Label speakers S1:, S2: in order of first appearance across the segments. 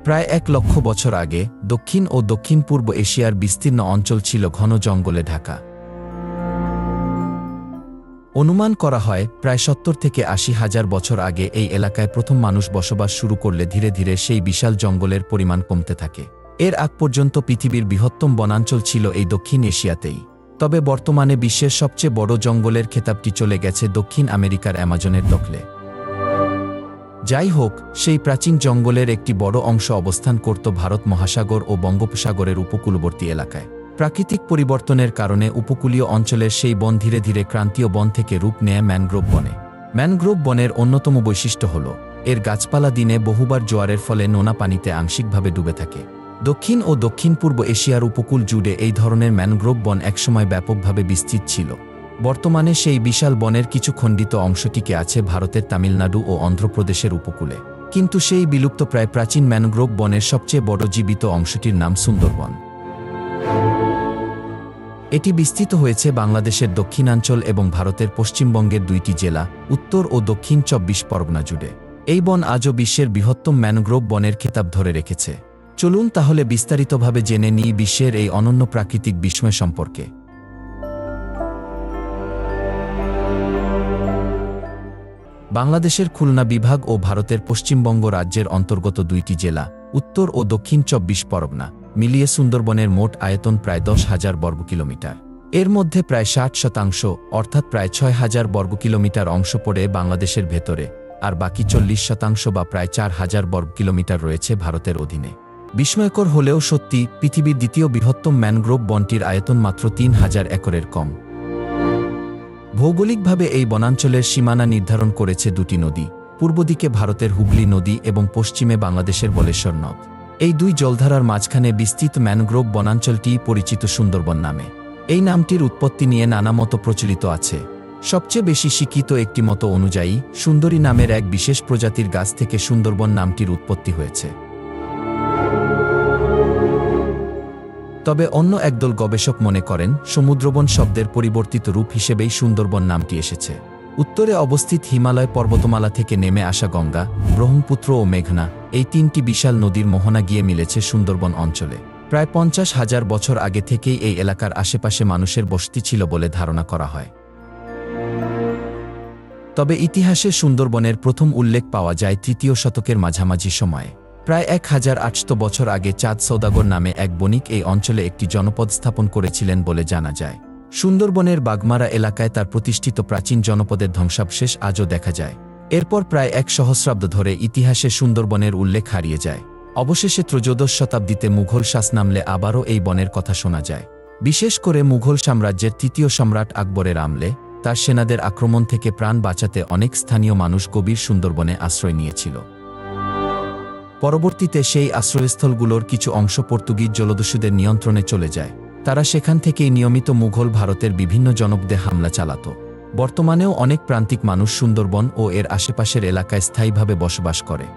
S1: প্রায় 1,00,000 বছর আগে দক্ষিণ ও দক্ষিণ পূর্ব এশিয়ার বিস্তীর্ণ অঞ্চল ছিল ঘন জঙ্গলে ঢাকা। অনুমান করা হয় প্রায় 70 থেকে 80 হাজার বছর আগে এই এলাকায় প্রথম মানুষ বসবাস শুরু করলে ধীরে ধীরে সেই বিশাল জঙ্গলের পরিমাণ কমতে থাকে। এর আগ পর্যন্ত পৃথিবীর বৃহত্তম বনাঞ্চল ছিল এই দক্ষিণ এশিয়াতেই। তবে বর্তমানে বিশ্বের সবচেয়ে বড় জঙ্গলের খেতাবটি চলে গেছে দক্ষিণ আমেরিকার অ্যামাজনের দখলে। যাই হোক, সেই প্রাচীন জঙ্গলের একটি বড় অংশ অবস্থান করত ভারত মহাসাগর ও বঙ্গোপসাগরের উপকূলবর্তী এলাকায়। প্রাকৃতিক পরিবর্তনের কারণে উপকূলীয় অঞ্চলের সেই বন ধীরে ধীরে ক্রান্তীয় বন থেকে রূপ নেয় ম্যানগ্রোভ বনে। ম্যানগ্রোভ বনের অন্যতম বৈশিষ্ট্য হল এর গাছপালা দিনে বহুবার জোয়ারের ফলে নোনা পানিতে আংশিকভাবে ডুবে থাকে। দক্ষিণ ও দক্ষিণ পূর্ব এশিয়ার উপকূল জুড়ে এই ধরনের ম্যানগ্রোভ বন একসময় ব্যাপকভাবে বিস্তৃত ছিল। বর্তমানে সেই বিশাল বনের কিছু খণ্ডিত অংশ টিকে আছে ভারতের তামিলনাড়ু ও অন্ধ্রপ্রদেশের উপকূলে। কিন্তু সেই বিলুপ্তপ্রায় প্রাচীন ম্যানগ্রোভ বনের সবচেয়ে বড় জীবিত অংশটির নাম সুন্দরবন। এটি বিস্তৃত হয়েছে বাংলাদেশের দক্ষিণাঞ্চল এবং ভারতের পশ্চিমবঙ্গের 2টি জেলা, উত্তর ও দক্ষিণ 24 পরগনা জুড়ে। এই বন আজও বিশ্বের বৃহত্তম ম্যানগ্রোভ বনের খেতাব ধরে রেখেছে। চলুন তাহলে বিস্তারিতভাবে জেনে নিই বিশ্বের এই অনন্য প্রাকৃতিক বিস্ময় সম্পর্কে। বাংলাদেশের খুলনা বিভাগ ও ভারতের পশ্চিমবঙ্গ রাজ্যের অন্তর্গত 2টি জেলা, উত্তর ও দক্ষিণ 24 পরগনা, মিলিয়ে সুন্দরবনের মোট আয়তন প্রায় 10,000 বর্গ কিলোমিটার। এর মধ্যে প্রায় 60% অর্থাৎ প্রায় 6,000 বর্গ কিলোমিটার অংশ পড়ে বাংলাদেশের ভেতরে, আর বাকি 40% বা প্রায় 4,000 বর্গ কিলোমিটার রয়েছে ভারতের অধীনে। বিস্ময়কর হলেও সত্যি, পৃথিবীর দ্বিতীয় বৃহত্তম ম্যানগ্রোভ বনটির আয়তন মাত্র 3,000 একরের কম। ভৌগোলিকভাবে এই বনাঞ্চলের সীমানা নির্ধারণ করেছে 2টি নদী, পূর্ব দিকে ভারতের হুগলি নদী এবং পশ্চিমে বাংলাদেশের বলেশ্বর নদ। এই 2 জলধারার মাঝখানে বিস্তৃত ম্যানগ্রোভ বনাঞ্চলটিই পরিচিত সুন্দরবন নামে। এই নামটির উৎপত্তি নিয়ে নানা মত প্রচলিত আছে। সবচেয়ে বেশি স্বীকৃত একটি মত অনুযায়ী সুন্দরী নামের এক বিশেষ প্রজাতির গাছ থেকে সুন্দরবন নামটির উৎপত্তি হয়েছে। তবে অন্য একদল গবেষক মনে করেন সমুদ্রবন শব্দের পরিবর্তিত রূপ হিসেবেই সুন্দরবন নামটি এসেছে। উত্তরে অবস্থিত হিমালয় পর্বতমালা থেকে নেমে আসা গঙ্গা, ব্রহ্মপুত্র ও মেঘনা, এই 3টি বিশাল নদীর মোহনা গিয়ে মিলেছে সুন্দরবন অঞ্চলে। প্রায় 50,000 বছর আগে থেকেই এই এলাকার আশেপাশে মানুষের বসতি ছিল বলে ধারণা করা হয়। তবে ইতিহাসে সুন্দরবনের প্রথম উল্লেখ পাওয়া যায় 3য় শতকের মাঝামাঝি সময়ে। প্রায় 1,800 বছর আগে চাঁদ সওদাগর নামে এক বণিক এই অঞ্চলে একটি জনপদ স্থাপন করেছিলেন বলে জানা যায়। সুন্দরবনের বাগমারা এলাকায় তার প্রতিষ্ঠিত প্রাচীন জনপদের ধ্বংসাবশেষ আজও দেখা যায়। এরপর প্রায় 1 সহস্রাব্দ ধরে ইতিহাসে সুন্দরবনের উল্লেখ হারিয়ে যায়। অবশেষে ত্রয়োদশ শতাব্দীতে মুঘল শাসনামলে আবারও এই বনের কথা শোনা যায়। বিশেষ করে মুঘল সাম্রাজ্যের 3য় সম্রাট আকবরের আমলে তার সেনাদের আক্রমণ থেকে প্রাণ বাঁচাতে অনেক স্থানীয় মানুষ গভীর সুন্দরবনে আশ্রয় নিয়েছিল। পরবর্তীতে সেই আশ্রয়স্থলগুলোর কিছু অংশ পর্তুগিজ জলদস্যুদের নিয়ন্ত্রণে চলে যায়। তারা সেখান থেকেই নিয়মিত মুঘল ভারতের বিভিন্ন জনপদে হামলা চালাত। বর্তমানেও অনেক প্রান্তিক মানুষ সুন্দরবন ও এর আশেপাশের এলাকায় স্থায়ীভাবে বসবাস করে।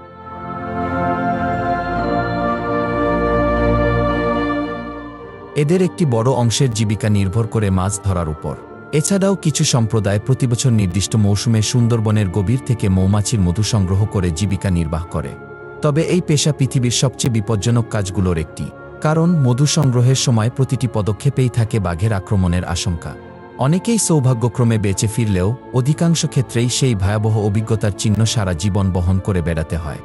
S1: এদের একটি বড় অংশের জীবিকা নির্ভর করে মাছ ধরার উপর। এছাড়াও কিছু সম্প্রদায় প্রতিবছর নির্দিষ্ট মৌসুমে সুন্দরবনের গভীর থেকে মৌমাছির মধু সংগ্রহ করে জীবিকা নির্বাহ করে। তবে এই পেশা পৃথিবীর সবচেয়ে বিপজ্জনক কাজগুলোর একটি, কারণ মধু সংগ্রহের সময় প্রতিটি পদক্ষেপেই থাকে বাঘের আক্রমণের আশঙ্কা। অনেকেই সৌভাগ্যক্রমে বেঁচে ফিরলেও অধিকাংশ ক্ষেত্রেই সেই ভয়াবহ অভিজ্ঞতার চিহ্ন সারা জীবন বহন করে বেড়াতে হয়।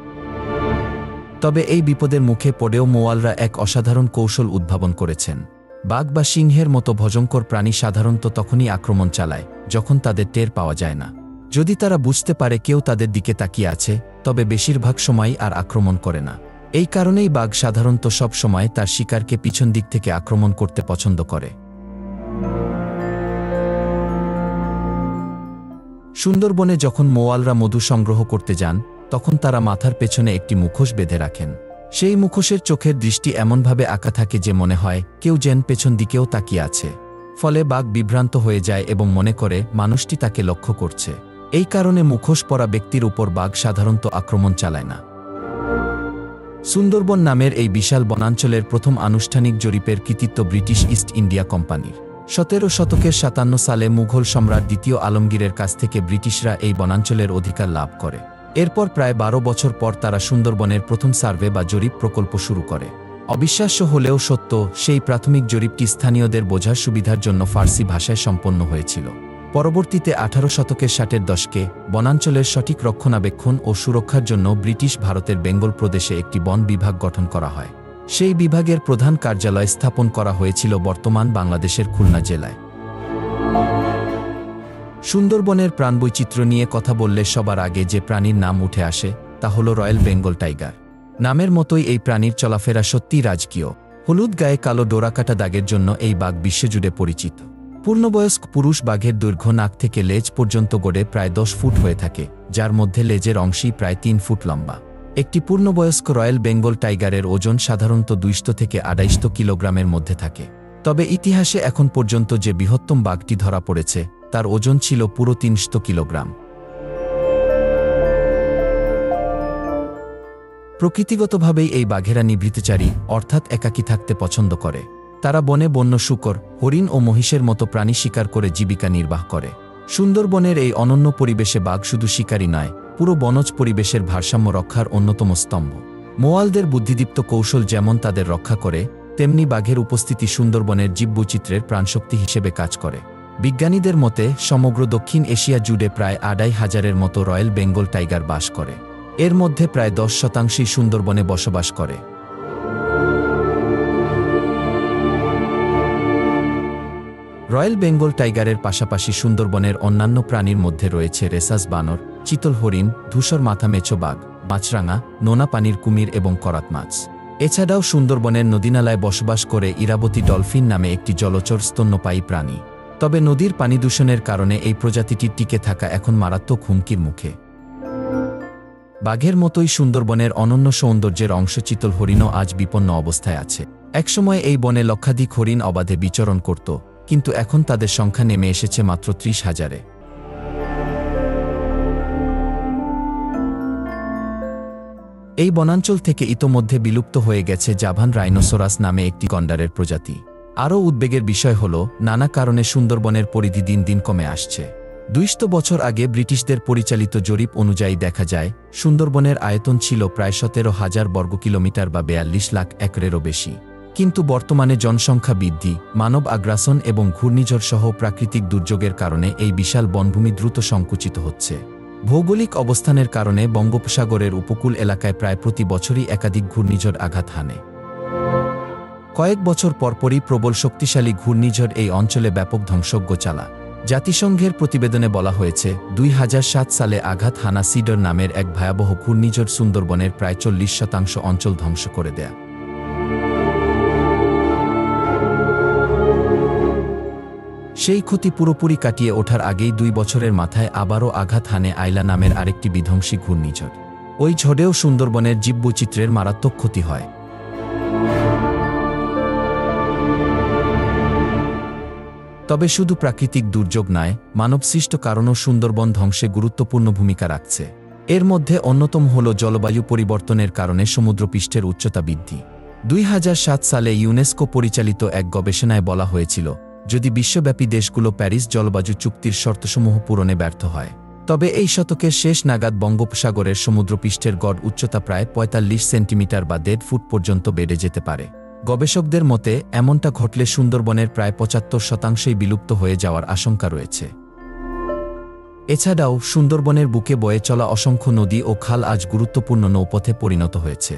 S1: তবে এই বিপদের মুখে পড়েও মোয়ালরা এক অসাধারণ কৌশল উদ্ভাবন করেছেন। বাঘ বা সিংহের মতো ভয়ঙ্কর প্রাণী সাধারণত তখনই আক্রমণ চালায় যখন তাদের টের পাওয়া যায় না। যদি তারা বুঝতে পারে কেউ তাদের দিকে তাকিয়ে আছে, তবে বেশিরভাগ সময়ই আর আক্রমণ করে না। এই কারণেই বাঘ সাধারণত সব সময় তার শিকারকে পিছন দিক থেকে আক্রমণ করতে পছন্দ করে। সুন্দরবনে যখন মোয়ালরা মধু সংগ্রহ করতে যান, তখন তারা মাথার পেছনে একটি মুখোশ বেঁধে রাখেন। সেই মুখোশের চোখের দৃষ্টি এমনভাবে আঁকা থাকে যে মনে হয় কেউ যেন পেছন দিকেও তাকিয়ে আছে। ফলে বাঘ বিভ্রান্ত হয়ে যায় এবং মনে করে মানুষটি তাকে লক্ষ্য করছে। এই কারণে মুখোশ পরা ব্যক্তির উপর বাঘ সাধারণত আক্রমণ চালায় না। সুন্দরবন নামের এই বিশাল বনাঞ্চলের প্রথম আনুষ্ঠানিক জরিপের কৃতিত্ব ব্রিটিশ ইস্ট ইন্ডিয়া কোম্পানির। 17 শতকের 57 সালে মুঘল সম্রাট দ্বিতীয় আলমগীরের কাছ থেকে ব্রিটিশরা এই বনাঞ্চলের অধিকার লাভ করে। এরপর প্রায় ১২ বছর পর তারা সুন্দরবনের প্রথম সার্ভে বা জরিপ প্রকল্প শুরু করে। অবিশ্বাস্য হলেও সত্য, সেই প্রাথমিক জরিপটি স্থানীয়দের বোঝার সুবিধার জন্য ফার্সি ভাষায় সম্পন্ন হয়েছিল। পরবর্তীতে ১৮ শতকের ৬০-এর দশকে বনাঞ্চলের সঠিক রক্ষণাবেক্ষণ ও সুরক্ষার জন্য ব্রিটিশ ভারতের বেঙ্গল প্রদেশে একটি বন বিভাগ গঠন করা হয়। সেই বিভাগের প্রধান কার্যালয় স্থাপন করা হয়েছিল বর্তমান বাংলাদেশের খুলনা জেলায়। সুন্দরবনের প্রাণবৈচিত্র্য নিয়ে কথা বললে সবার আগে যে প্রাণীর নাম উঠে আসে তা হল রয়্যাল বেঙ্গল টাইগার। নামের মতোই এই প্রাণীর চলাফেরা সত্যিই রাজকীয়। হলুদ গায়ে কালো ডোরাকাটা দাগের জন্য এই বাঘ বিশ্বজুড়ে পরিচিত। পূর্ণবয়স্ক পুরুষ বাঘের দৈর্ঘ্য নাক থেকে লেজ পর্যন্ত গড়ে প্রায় ১০ ফুট হয়ে থাকে, যার মধ্যে লেজের অংশই প্রায় ৩ ফুট লম্বা। একটি পূর্ণবয়স্ক রয়্যাল বেঙ্গল টাইগারের ওজন সাধারণত ২০০ থেকে ২৫০ কিলোগ্রামের মধ্যে থাকে। তবে ইতিহাসে এখন পর্যন্ত যে বৃহত্তম বাঘটি ধরা পড়েছে তার ওজন ছিল পুরো ৩০০ কিলোগ্রাম। প্রকৃতিগতভাবেই এই বাঘেরা নিভৃতচারী, অর্থাৎ একাকী থাকতে পছন্দ করে। তারা বনে বন্য শূকর, হরিণ ও মহিষের মতো প্রাণী শিকার করে জীবিকা নির্বাহ করে। সুন্দরবনের এই অনন্য পরিবেশে বাঘ শুধু শিকারী নয়, পুরো বনজ পরিবেশের ভারসাম্য রক্ষার অন্যতম স্তম্ভ। মোয়ালদের বুদ্ধিদীপ্ত কৌশল যেমন তাদের রক্ষা করে, তেমনি বাঘের উপস্থিতি সুন্দরবনের জীববৈচিত্র্যের প্রাণশক্তি হিসেবে কাজ করে। বিজ্ঞানীদের মতে সমগ্র দক্ষিণ এশিয়া জুড়ে প্রায় ২৫০০-এর মতো রয়্যাল বেঙ্গল টাইগার বাস করে। এর মধ্যে প্রায় ১০% সুন্দরবনে বসবাস করে। রয়্যাল বেঙ্গল টাইগারের পাশাপাশি সুন্দরবনের অন্যান্য প্রাণীর মধ্যে রয়েছে রেসাস বানর, চিতল হরিণ, ধূসর মাথা মেছো বাঘ, মাছরাঙা, নোনা পানির কুমির এবং করাত মাছ। এছাড়াও সুন্দরবনের নদীনালায় বসবাস করে ইরাবতী ডলফিন নামে একটি জলচর স্তন্যপায়ী প্রাণী। তবে নদীর পানি দূষণের কারণে এই প্রজাতিটির টিকে থাকা এখন মারাত্মক হুমকির মুখে। বাঘের মতোই সুন্দরবনের অনন্য সৌন্দর্যের অংশ চিতল হরিণও আজ বিপন্ন অবস্থায় আছে। একসময় এই বনে লক্ষাধিক হরিণ অবাধে বিচরণ করত, কিন্তু এখন তাদের সংখ্যা নেমে এসেছে মাত্র ৩০,০০০-এ। এই বনাঞ্চল থেকে ইতোমধ্যে বিলুপ্ত হয়ে গেছে জাভান রাইনোসরাস নামে একটি গন্ডারের প্রজাতি। আরও উদ্বেগের বিষয় হল, নানা কারণে সুন্দরবনের পরিধি দিন দিন কমে আসছে। ২০০ বছর আগে ব্রিটিশদের পরিচালিত জরিপ অনুযায়ী দেখা যায়, সুন্দরবনের আয়তন ছিল প্রায় ১৭,০০০ বর্গ কিলোমিটার বা ৪২ লাখ একরেরও বেশি। কিন্তু বর্তমানে জনসংখ্যা বৃদ্ধি, মানব আগ্রাসন এবং ঘূর্ণিঝড় সহ প্রাকৃতিক দুর্যোগের কারণে এই বিশাল বনভূমি দ্রুত সংকুচিত হচ্ছে। ভৌগোলিক অবস্থানের কারণে বঙ্গোপসাগরের উপকূল এলাকায় প্রায় প্রতি বছরই একাধিক ঘূর্ণিঝড় আঘাত হানে। কয়েক বছর পরপরই প্রবল শক্তিশালী ঘূর্ণিঝড় এই অঞ্চলে ব্যাপক ধ্বংসযজ্ঞ চালা। জাতিসংঘের প্রতিবেদনে বলা হয়েছে, ২০০৭ সালে আঘাত হানা সিডর নামের এক ভয়াবহ ঘূর্ণিঝড় সুন্দরবনের প্রায় ৪০% অঞ্চল ধ্বংস করে দেয়। সেই ক্ষতি পুরোপুরি কাটিয়ে ওঠার আগেই ২ বছরের মাথায় আবারও আঘাত হানে আইলা নামের আরেকটি বিধ্বংসী ঘূর্ণিঝড়। ওই ঝড়েও সুন্দরবনের জীববৈচিত্র্যের মারাত্মক ক্ষতি হয়। তবে শুধু প্রাকৃতিক দুর্যোগ নয়, মানবসৃষ্ট কারণও সুন্দরবন ধ্বংসে গুরুত্বপূর্ণ ভূমিকা রাখছে। এর মধ্যে অন্যতম হল জলবায়ু পরিবর্তনের কারণে সমুদ্রপৃষ্ঠের উচ্চতা বৃদ্ধি। ২০০৭ সালে ইউনেস্কো পরিচালিত এক গবেষণায় বলা হয়েছিল, যদি বিশ্বব্যাপী দেশগুলো প্যারিস জলবায়ু চুক্তির শর্তসমূহ পূরণে ব্যর্থ হয়, তবে এই শতকের শেষ নাগাদ বঙ্গোপসাগরের সমুদ্রপৃষ্ঠের গড় উচ্চতা প্রায় ৪৫ সেন্টিমিটার বা ১.৫ ফুট পর্যন্ত বেড়ে যেতে পারে। গবেষকদের মতে, এমনটা ঘটলে সুন্দরবনের প্রায় ৭৫%ই বিলুপ্ত হয়ে যাওয়ার আশঙ্কা রয়েছে। এছাড়াও সুন্দরবনের বুকে বয়ে চলা অসংখ্য নদী ও খাল আজ গুরুত্বপূর্ণ নৌপথে পরিণত হয়েছে।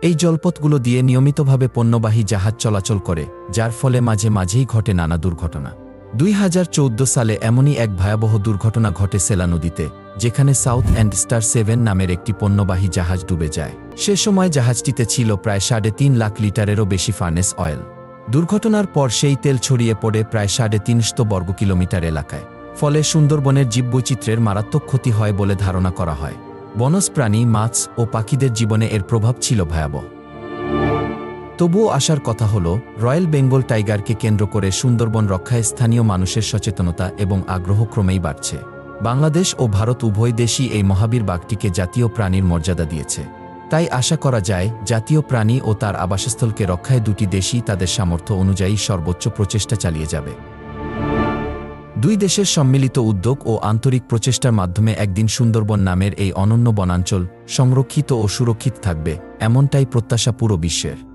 S1: এই জলপথগুলো দিয়ে নিয়মিতভাবে পণ্যবাহী জাহাজ চলাচল করে, যার ফলে মাঝে মাঝেই ঘটে নানা দুর্ঘটনা। ২০১৪ সালে এমনই এক ভয়াবহ দুর্ঘটনা ঘটে সেলা নদীতে, যেখানে সাউথ অ্যান্ড স্টার ৭ নামের একটি পণ্যবাহী জাহাজ ডুবে যায়। সে সময় জাহাজটিতে ছিল প্রায় ৩.৫ লাখ লিটারেরও বেশি ফার্নেস অয়েল। দুর্ঘটনার পর সেই তেল ছড়িয়ে পড়ে প্রায় ৩৫০ বর্গ কিলোমিটার এলাকায়। ফলে সুন্দরবনের জীববৈচিত্র্যের মারাত্মক ক্ষতি হয় বলে ধারণা করা হয়। বনজ প্রাণী, মাছ ও পাখিদের জীবনে এর প্রভাব ছিল ভয়াবহ। তবুও আসার কথা হল, রয়্যাল বেঙ্গল টাইগারকে কেন্দ্র করে সুন্দরবন রক্ষায় স্থানীয় মানুষের সচেতনতা এবং আগ্রহ ক্রমেই বাড়ছে। বাংলাদেশ ও ভারত উভয় দেশই এই মহাবীর বাঘটিকে জাতীয় প্রাণীর মর্যাদা দিয়েছে। তাই আশা করা যায়, জাতীয় প্রাণী ও তার আবাসস্থলকে রক্ষায় দুটি দেশই তাদের সামর্থ্য অনুযায়ী সর্বোচ্চ প্রচেষ্টা চালিয়ে যাবে। দুই দেশের সম্মিলিত উদ্যোগ ও আন্তরিক প্রচেষ্টার মাধ্যমে একদিন সুন্দরবন নামের এই অনন্য বনাঞ্চল সংরক্ষিত ও সুরক্ষিত থাকবে, এমনটাই প্রত্যাশা পুরো বিশ্বের।